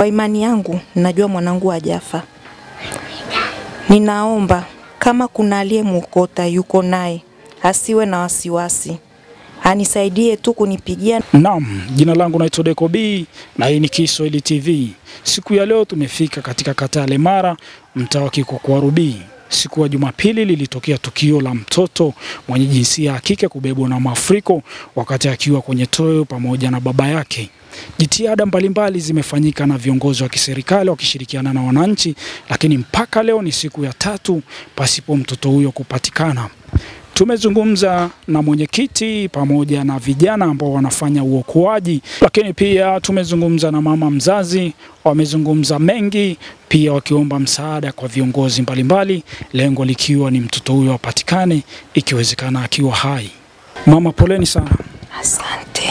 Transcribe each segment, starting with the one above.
Kwa imani yangu, najua mwanangu hajafa. Ninaomba kama kuna aliyemwokota yuko naye, asiwe na wasiwasi. Anisaidie tu kunipigia. Naam, jina langu naitwa Deko B na hii ni Kiswahili TV. Siku ya leo tumefika katika kata ya Lemara, mtaa wa Kikwarubi. Siku ya Jumapili lilitokea tukio la mtoto mwenye jinsia ya kike kubebwa na mafuriko wakati akiwa kwenye toyo pamoja na baba yake. Jitihada mbalimbali zimefanyika na viongozi wa kiserikali wakishirikiana na wananchi, lakini mpaka leo ni siku ya 3 pasipo mtoto huyo kupatikana. Tumezungumza na mwenyekiti pamoja na vijana ambao wanafanya uokoaji, lakini pia tumezungumza na mama mzazi, wamezungumza mengi, pia wakiomba msaada kwa viongozi mbalimbali, lengo likiwa ni mtoto huyo apatikane ikiwezekana akiwa hai. Mama, poleni sana. Asante.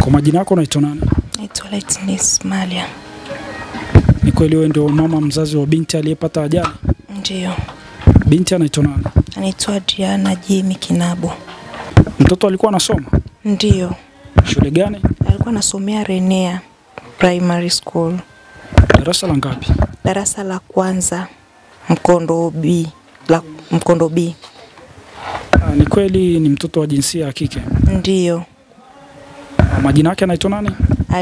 Kwa majina yako unaitwa nani? Naitwa Lightness Malia. Ni kweli wewe ndio mama mzazi wa binti aliyepata ajali? Ndio. Binti anaitwa nani? Anaitwa Diana Jimmy Kinabo. Mtoto alikuwa anasoma? Ndio. Shule gani? Alikuwa anasomea Renea Primary School. Darasa la ngapi? Darasa la kwanza, Mkondo B. Ni kweli ni mtoto wa jinsia ya kike? Ndio. Majina yake anaitwa nani?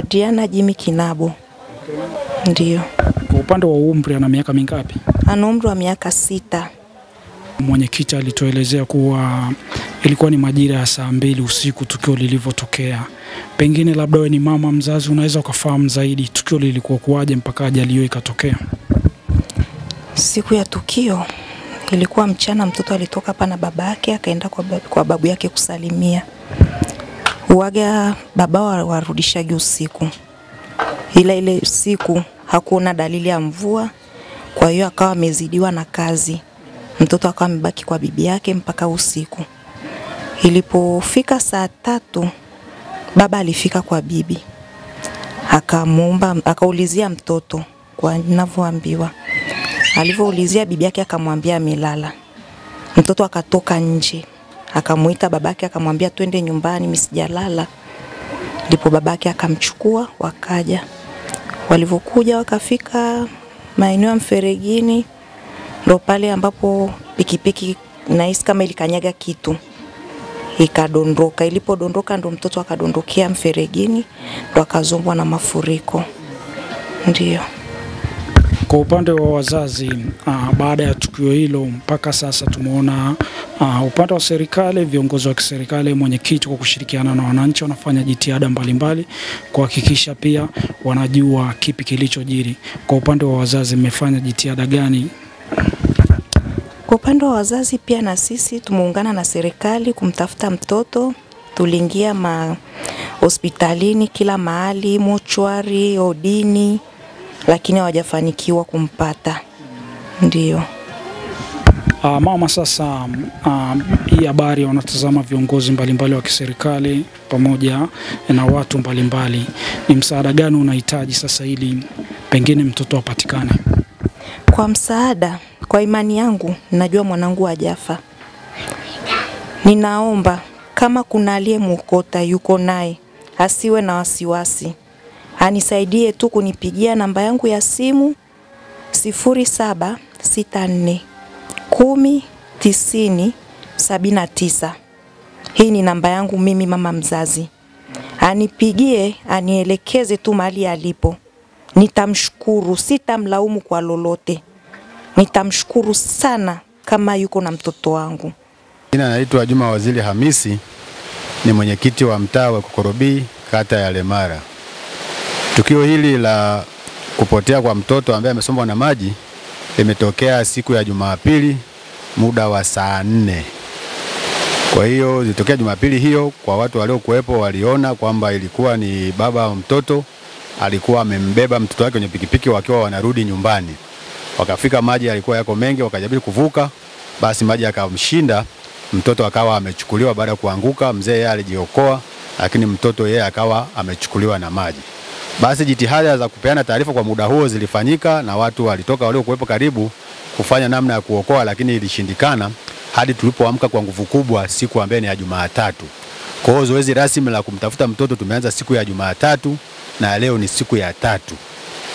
Diana Jimmy Kinabo. Ndio. Kwa upande wa umri ana miaka mingapi? Ana umri wa miaka 6. Mwenyekiti alituelezea kuwa ilikuwa ni majira ya saa 2 usiku tukio lilivyotokea. Pengine labda wewe ni mama mzazi, unaweza ukafahamu zaidi tukio lilikuwa kuaje mpaka ajali hiyo ikatokea? Siku ya tukio ilikuwa mchana, mtoto alitoka hapa na baba yake akaenda kwa babu yake kusalimia. Uwaga baba warudishaji usiku. Ile siku hakuona dalili ya mvua, kwa hiyo akawa amezidiwa na kazi. Mtoto akawa amebaki kwa bibi yake mpaka usiku. Ilipofika saa 3 baba alifika kwa bibi. Akaulizia mtoto kwa ninavyoambiwa. Alivyoulizia bibi yake akamwambia amelala. Mtoto akatoka nje. Akamuita babake akamwambia twende nyumbani, mimi sijalala. Ndipo babake akamchukua wakaja. Walivyokuja wakafika maeneo ya Mferegini, ndo pale ambapo pikipiki nahisi kama ilikanyaga kitu ikadondoka. Ilipodondoka ndo mtoto akadondokea Mferegini, ndo akazombwa na mafuriko. Ndio. Kwa upande wa wazazi, baada ya tukio hilo mpaka sasa tumeona upande wa serikali, viongozi wa kiserikali, mwenyekiti kwa kushirikiana na wananchi wanafanya jitihada mbalimbali kuhakikisha pia wanajua kipi kilichojiri. Kwa upande wa wazazi mmefanya jitihada gani? Kwa upande wa wazazi pia na sisi tumeungana na serikali kumtafuta mtoto. Tuliingia hospitalini kila mahali, mochwari, odini, lakini hawajafanikiwa kumpata. Ndio. Mama, sasa hii habari wanatazama viongozi mbalimbali wa kiserikali pamoja na watu mbalimbali. Ni msaada gani unahitaji sasa ili pengine mtoto apatikane? Kwa msaada, kwa imani yangu, najua mwanangu hajafa. Ninaomba kama kuna aliyemwokota yuko naye, asiwe na wasiwasi. Anisaidie tu kunipigia namba yangu ya simu 0764 10 90 79. Hii ni namba yangu mimi mama mzazi. Anipigie, anielekeze tu mahali alipo. Nitamshukuru, sitamlaumu kwa lolote. Nitamshukuru sana kama yuko na mtoto wangu. Jina naitwa Juma Wazili Hamisi, ni mwenyekiti wa mtaa wa Kikwarubi, kata ya Lemara. Tukio hili la kupotea kwa mtoto ambaye amesombwa na maji limetokea siku ya Jumapili muda wa saa 4. Kwa hiyo ilitokea Jumapili hiyo, kwa watu waliokuepo waliona kwamba ilikuwa ni baba wa mtoto alikuwa amembeba mtoto wake kwenye pikipiki wakiwa wanarudi nyumbani. Wakafika maji yalikuwa yako mengi, wakajaribu kuvuka, basi maji yakamshinda, mtoto akawa amechukuliwa baada ya kuanguka. Mzee yeye alijiokoa, lakini mtoto yeye akawa amechukuliwa na maji. Basi jitihada za kupeana taarifa kwa muda huo zilifanyika na watu walitoka waliokuwepo karibu kufanya namna ya kuokoa, lakini ilishindikana hadi tulipoamka kwa nguvu kubwa siku ambayo ni ya Jumatatu. Kwa hiyo zoezi rasmi la kumtafuta mtoto tumeanza siku ya Jumatatu na leo ni siku ya 3.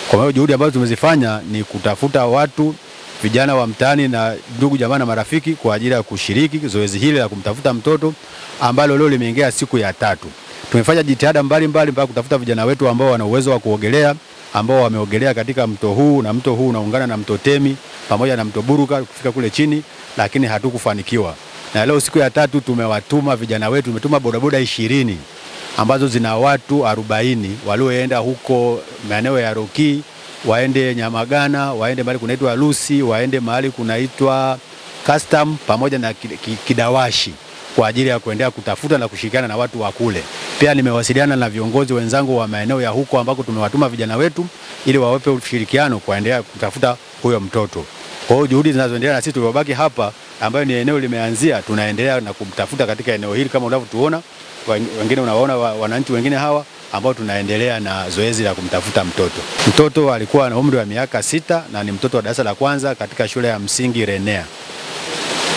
Kwa hiyo juhudi ambazo tumezifanya ni kutafuta watu vijana wa mtaani na ndugu jamaa na marafiki kwa ajili ya kushiriki zoezi hili la kumtafuta mtoto ambalo leo limeingia siku ya 3. Tumefanya jitihada mbalimbali mpaka kutafuta vijana wetu ambao wana uwezo wa kuogelea, ambao wameogelea katika mto huu, na mto huu unaungana na mto Temi pamoja na mto Buruka kufika kule chini, lakini hatukufanikiwa. Na leo siku ya 3 tumewatuma vijana wetu, tumetuma bodaboda 20 ambazo zina watu 40 walioenda huko maeneo ya Roki, waende Nyamagana, waende mahali kunaitwa Lusi, waende mahali kunaitwa Custom pamoja na Kidawashi kwa ajili ya kuendelea kutafuta na kushirikiana na watu wa kule. Pia nimewasiliana na viongozi wenzangu wa maeneo ya huko ambako tumewatuma vijana wetu ili wawape ushirikiano kuendelea kutafuta huyo mtoto. Kwa hiyo juhudi zinazoendelea na sisi tuliobaki hapa ambayo ni eneo limeanzia, tunaendelea na kumtafuta katika eneo hili kama unavyotuona. Wengine unawaona wananchi wengine hawa ambao tunaendelea na zoezi la kumtafuta mtoto. Mtoto alikuwa na umri wa miaka 6 na ni mtoto wa darasa la kwanza katika shule ya msingi Renea.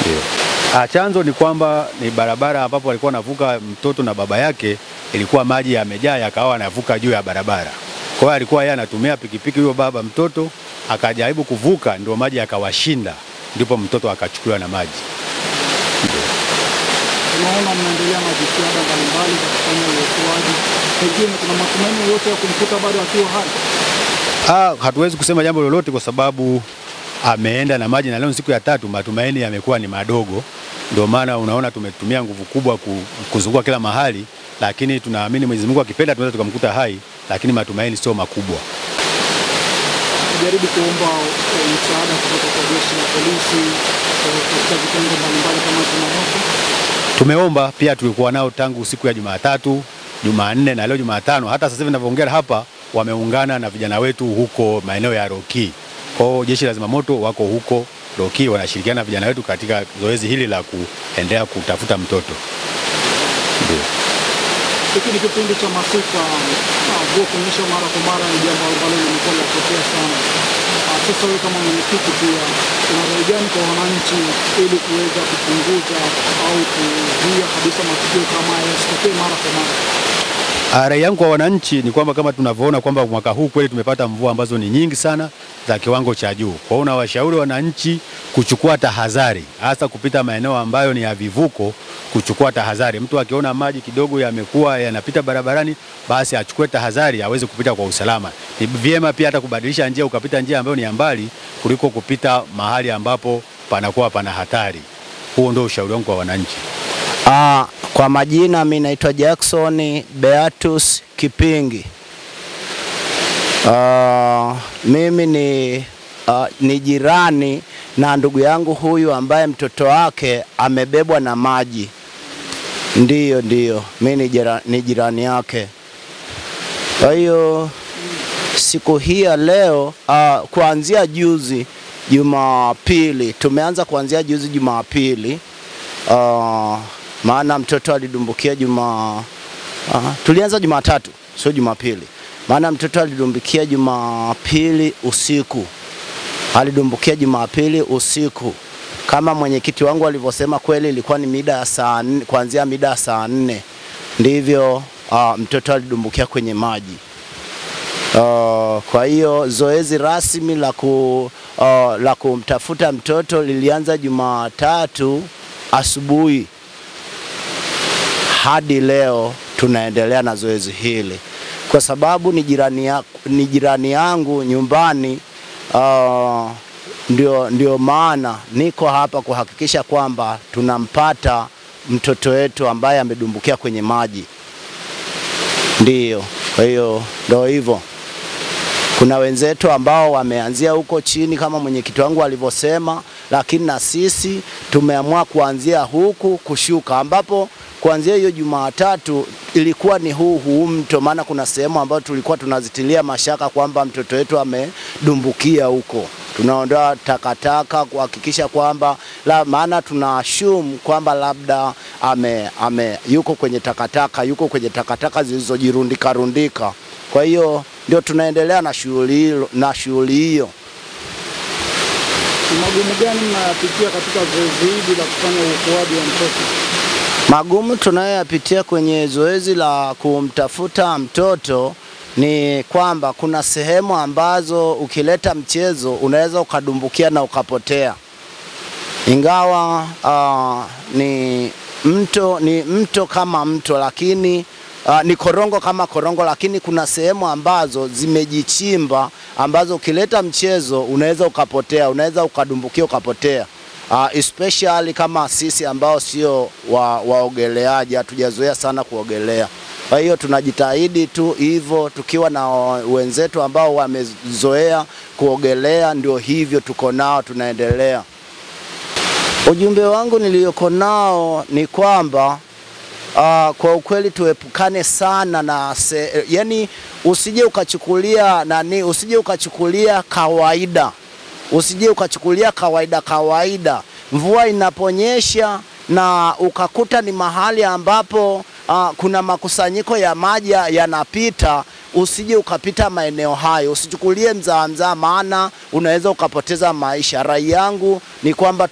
Ndio. Chanzo ni kwamba ni barabara ambapo walikuwa wanavuka mtoto na baba yake, ilikuwa maji yamejaa yakawa anavuka juu ya barabara. Kwa hiyo alikuwa yeye anatumia pikipiki, huyo baba mtoto akajaribu kuvuka, ndio maji yakawashinda, ndipo mtoto akachukuliwa na maji. Tunaona mnaendelea na jitihada mbalimbali za kufanya uokoaji. Pengine kuna matumaini yote ya kumkuta bado akiwa hai? Hatuwezi kusema jambo lolote kwa sababu ameenda na maji, na leo siku ya 3 matumaini yamekuwa ni madogo. Ndio maana unaona tumetumia nguvu kubwa kuzunguka kila mahali, lakini tunaamini Mwenyezi Mungu akipenda tunaweza tukamkuta hai, lakini matumaini sio makubwa. Jaribu kuomba msaada kutoka kwa jeshi la polisi katika vitengo mbalimbali kama zimamoto. Tumeomba, pia tulikuwa nao tangu siku ya Jumatatu, Jumanne na leo Jumatano. Hata sasa hivi ninavyoongea hapa wameungana na vijana wetu huko maeneo ya Roki. Kwa hiyo jeshi la zimamoto wako huko Roki wanashirikiana na vijana wetu katika zoezi hili la kuendelea kutafuta mtoto. Ndio. Hiki ni kipindi cha masika, mvua kunyesha mara kwa mara ni jambo ambalo limekuwa likitokea sana. Sasa wewe kama mwenyekiti pia una rai gani kwa wananchi ili kuweza kupunguza au kuzuia kabisa matukio kama haya yasitokee mara kwa mara? Rai yangu kwa wananchi ni kwamba kama tunavyoona kwamba mwaka huu kweli tumepata mvua ambazo ni nyingi sana za kiwango cha juu. Kwa hiyo nawashauri wananchi kuchukua tahadhari, hasa kupita maeneo ambayo ni ya vivuko, kuchukua tahadhari. Mtu akiona maji kidogo yamekuwa yanapita barabarani, basi achukue tahadhari aweze kupita kwa usalama. Ni vyema pia hata kubadilisha njia, ukapita njia ambayo ni ya mbali kuliko kupita mahali ambapo panakuwa pana hatari. Huo ndio ushauri wangu kwa wananchi. Kwa majina mimi naitwa Jackson Beatus Kipingi. Mimi ni jirani na ndugu yangu huyu ambaye mtoto wake amebebwa na maji. Ndiyo, mimi ni jirani yake. Kwa hiyo siku hii ya leo kuanzia juzi Jumapili, tumeanza kuanzia juzi Jumapili, maana mtoto alidumbukia tulianza Jumatatu, sio Jumapili. Maana mtoto alidumbukia Jumapili usiku. Alidumbukia Jumapili usiku. Kama mwenyekiti wangu alivyosema, kweli ilikuwa ni mida ya saa 4, kuanzia mida ya saa 4. Ndivyo mtoto alidumbukia kwenye maji. Kwa hiyo zoezi rasmi la kumtafuta mtoto lilianza Jumatatu asubuhi. Hadi leo tunaendelea na zoezi hili. Kwa sababu ni jirani yangu nyumbani, ndio maana niko hapa kuhakikisha kwamba tunampata mtoto wetu ambaye amedumbukia kwenye maji. Ndio, kwa hiyo ndio hivyo. Kuna wenzetu ambao wameanzia huko chini kama mwenyekiti wangu alivyosema, lakini na sisi tumeamua kuanzia huku kushuka, ambapo kuanzia hiyo Jumatatu ilikuwa ni huu mto, maana kuna sehemu ambayo tulikuwa tunazitilia mashaka kwamba mtoto wetu amedumbukia huko. Tunaondoa takataka kuhakikisha kwamba maana tunashumu kwamba labda yuko kwenye takataka zilizojirundika. Kwa hiyo ndio tunaendelea na shughuli hiyo. Magumu gani mnayapitia katika zoezi hili la kufanya uokoaji wa mtoto? Magumu tunayoyapitia kwenye zoezi la kumtafuta mtoto ni kwamba kuna sehemu ambazo ukileta mchezo unaweza ukadumbukia na ukapotea. Ingawa ni mto kama mto, lakini ni korongo kama korongo, lakini kuna sehemu ambazo zimejichimba ambazo ukileta mchezo unaweza ukapotea, unaweza ukadumbukia ukapotea. Especially kama sisi ambao sio waogeleaji, hatujazoea sana kuogelea. Kwa hiyo tunajitahidi tu hivyo, tukiwa na wenzetu ambao wamezoea kuogelea, ndio hivyo tuko nao tunaendelea. Ujumbe wangu nilioko nao ni kwamba kwa ukweli tuepukane sana na yani usije ukachukulia kawaida. Usije ukachukulia kawaida. Mvua inaponyesha na ukakuta ni mahali ambapo kuna makusanyiko ya maji yanapita, usije ukapita maeneo hayo. Usichukulie mzaa, maana unaweza ukapoteza maisha. Rai yangu ni kwamba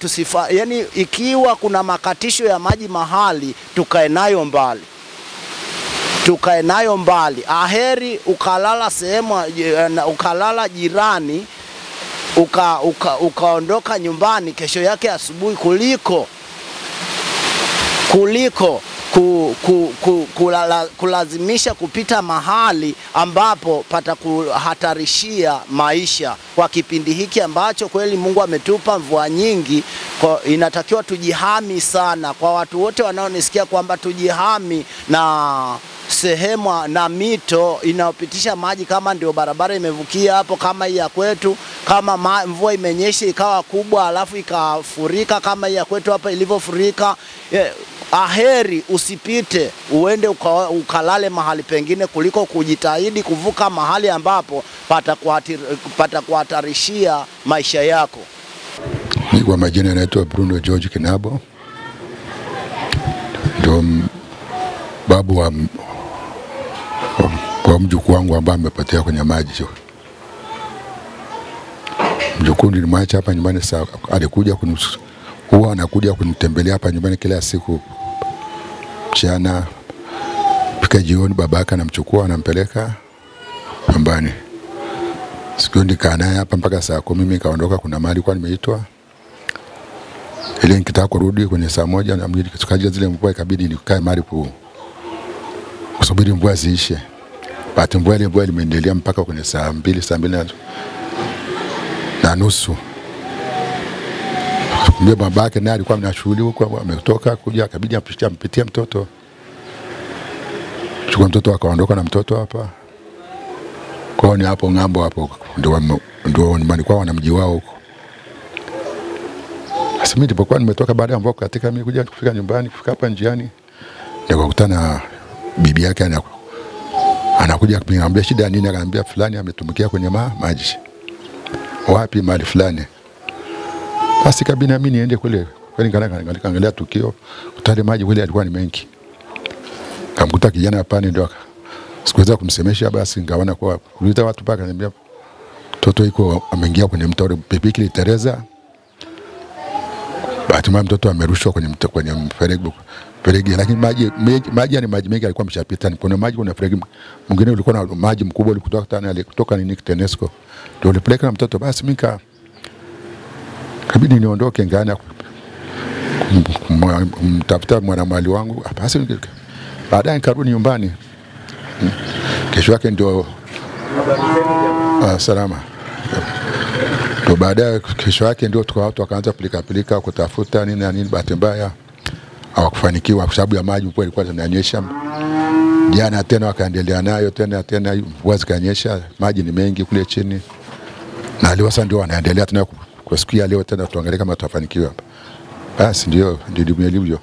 yani ikiwa kuna makatisho ya maji mahali, tukae nayo mbali. Aheri ukalala sehemu, ukalala jirani, ukaondoka nyumbani kesho yake asubuhi kuliko kulazimisha kupita mahali ambapo pata kuhatarishia maisha. Kwa kipindi hiki ambacho kweli Mungu ametupa mvua nyingi, inatakiwa tujihami sana. Kwa watu wote wanaonisikia, kwamba tujihami na sehemu na mito inayopitisha maji, kama ndio barabara imevukia hapo kama hii ya kwetu, kama mvua imenyesha ikawa kubwa alafu ikafurika kama hii ya kwetu hapa ilivyofurika, aheri usipite, uende ukalale mahali pengine kuliko kujitahidi kuvuka mahali ambapo pata kuhatarishia maisha yako. Mimi kwa majina naitwa Bruno George Kinabo, ndio babu wa mjukuu wangu ambaye amepotea kwenye maji. Mjukuu nilimwacha hapa nyumbani, alikuja huwa anakuja kunitembelea hapa nyumbani kila siku. Mchana pika jioni babaka anamchukua anampeleka nyumbani. Siku nikaa naye hapa mpaka saa 10, mimi kaondoka. Kuna mahali kwa nimeitwa, ile nikitaka kurudi kwenye saa 1 na mjini tukaja zile mvua, ikabidi nikae mahali kusubiri mvua ziishe. Bahati mvua imeendelea mpaka kwenye saa 2 na nusu. Mimi babake naye alikuwa na shughuli huko, ametoka kuja, akabidi ampitie mtoto. Chukua mtoto akaondoka na mtoto hapa. Kwao ni hapo ngambo hapo, ndio nyumbani kwao na mji wao huko. Sasa mimi nilipokuwa nimetoka baada ya mvua katika, mimi kuja kufika nyumbani, kufika hapa njiani nikakutana bibi yake anakuja kuniambia shida nini. Akaniambia fulani ametumbukia kwenye maji. Wapi? Mahali fulani. Basi kabini mimi niende kule, kwani nikaangalia tukio, kutale maji kule alikuwa ni mengi. Kamkuta kijana hapa, ndio sikuweza kumsemesha. Basi ngaona kwa kuita watu paka, ananiambia mtoto yuko ameingia kwenye mto Pepiki Teresa. Bahati mbaya mtoto amerushwa kwenye mfereji, lakini maji ni maji mengi, alikuwa ameshapita. Kuna maji, kuna mfereji mwingine ulikuwa na maji mkubwa kutoka nini TANESCO, ndio ulipeleka na mtoto. Basi mimi kabidi niondoke ngana kumtafuta mwanamali wangu. Basi baadaye nikarudi nyumbani. Kesho yake ndio salama. Ndio baadaye kesho yake ndio watu wakaanza pilika kutafuta nini na nini. Bahati mbaya hawakufanikiwa kwa sababu ya maji, mvua ilikuwa inanyesha. Jana tena wakaendelea nayo tena mvua zikanyesha, maji ni mengi kule chini. Na leo sasa ndio wanaendelea tena kwa siku ya leo tena, tuangalie kama tutafanikiwa hapa. Basi ndio ilivyo.